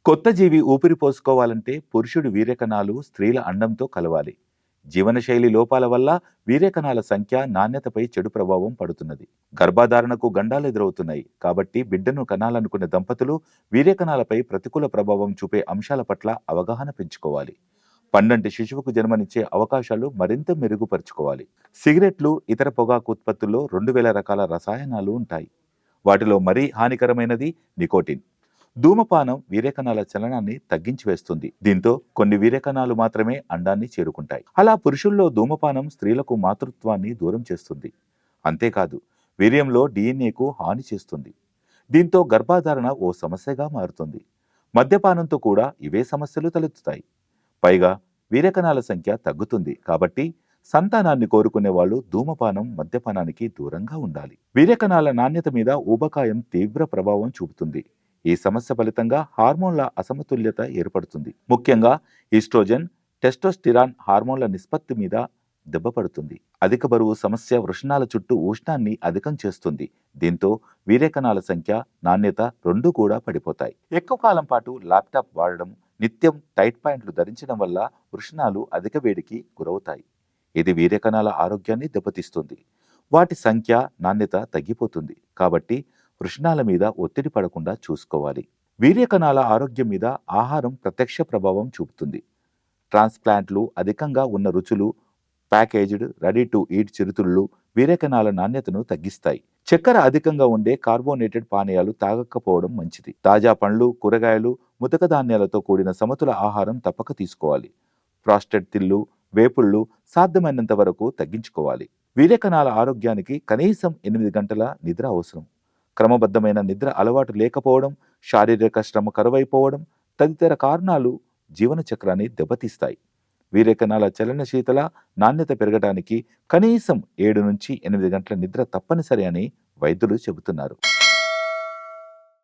కొత్త జీవి ఊపిరి పోసుకోవాలంటే పురుషుడి వీర్యకణాలు స్త్రీల అండంతో కలవాలి. జీవనశైలి లోపాల వల్ల వీర్యకణాల సంఖ్య, నాణ్యతపై చెడు ప్రభావం పడుతున్నది. గర్భధారణకు గండాలు ఎదురవుతున్నాయి. కాబట్టి బిడ్డను కనాలనుకునే దంపతులు వీర్యకణాలపై ప్రతికూల ప్రభావం చూపే అంశాల పట్ల అవగాహన పెంచుకోవాలి. పండంటి శిశువుకు జన్మనిచ్చే అవకాశాలు మరింత మెరుగుపరుచుకోవాలి. సిగరెట్లు, ఇతర పొగాకు ఉత్పత్తుల్లో 2000 రకాల రసాయనాలు ఉంటాయి. వాటిలో మరీ హానికరమైనది నికోటిన్. ధూమపానం వీర్యకణాల చలనాన్ని తగ్గించి వేస్తుంది. దీంతో కొన్ని వీర్యకణాలు మాత్రమే అండాన్ని చేరుకుంటాయి. అలా పురుషుల్లో ధూమపానం స్త్రీలకు మాతృత్వాన్ని దూరం చేస్తుంది. అంతేకాదు, వీర్యంలో డిఎన్ఏకు హాని చేస్తుంది. దీంతో గర్భధారణ ఓ సమస్యగా మారుతుంది. మద్యపానంతో కూడా ఇవే సమస్యలు తలెత్తుతాయి. పైగా వీర్యకణాల సంఖ్య తగ్గుతుంది. కాబట్టి సంతానాన్ని కోరుకునే వాళ్ళు ధూమపానం, మద్యపానానికి దూరంగా ఉండాలి. వీర్యకణాల నాణ్యత మీద ఊబకాయం తీవ్ర ప్రభావం చూపుతుంది. ఈ సమస్య ఫలితంగా హార్మోన్ల అసమతుల్యత ఏర్పడుతుంది. ముఖ్యంగా ఈస్ట్రోజన్, టెస్టోస్టిరాన్ హార్మోన్ల నిష్పత్తి మీద దెబ్బపడుతుంది. అధిక బరువు సమస్య వృషణాల చుట్టూ ఉష్ణాన్ని అధికం చేస్తుంది. దీంతో వీర్యకణాల సంఖ్య, నాణ్యత రెండూ కూడా పడిపోతాయి. ఎక్కువ కాలం పాటు ల్యాప్టాప్ వాడడం, నిత్యం టైట్ ప్యాంట్లు ధరించడం వల్ల వృషణాలు అధిక వేడికి గురవుతాయి. ఇది వీర్యకణాల ఆరోగ్యాన్ని దెబ్బతీస్తుంది. వాటి సంఖ్య, నాణ్యత తగ్గిపోతుంది. కాబట్టి వృషణాల మీద ఒత్తిడి పడకుండా చూసుకోవాలి. వీర్యకణాల ఆరోగ్యం మీద ఆహారం ప్రత్యక్ష ప్రభావం చూపుతుంది. ట్రాన్స్ప్లాంట్లు, అధికంగా ఉన్న రుచులు, ప్యాకేజ్డ్ రెడీ టు ఈట్ చిరుతిళ్ళు వీర్యకణాల నాణ్యతను తగ్గిస్తాయి. చక్కెర అధికంగా ఉండే కార్బోనేటెడ్ పానీయాలు తాగకపోవడం మంచిది. తాజా పండ్లు, కూరగాయలు, ముతక ధాన్యాలతో కూడిన సమతుల ఆహారం తప్పక తీసుకోవాలి. ప్రాస్టెడ్ తిళ్ళు, వేపుళ్ళు సాధ్యమైనంత వరకు తగ్గించుకోవాలి. వీర్యకణాల ఆరోగ్యానికి కనీసం 8 గంటల నిద్ర అవసరం. క్రమబద్ధమైన నిద్ర అలవాటు లేకపోవడం, శారీరక శ్రమ కరువైపోవడం తదితర కారణాలు జీవన చక్రాన్ని దెబ్బతీస్తాయి. వీర్యకణాల చలనశీతల నాణ్యత పెరగడానికి కనీసం 7 నుంచి 8 గంటల నిద్ర తప్పనిసరి అని వైద్యులు చెబుతున్నారు.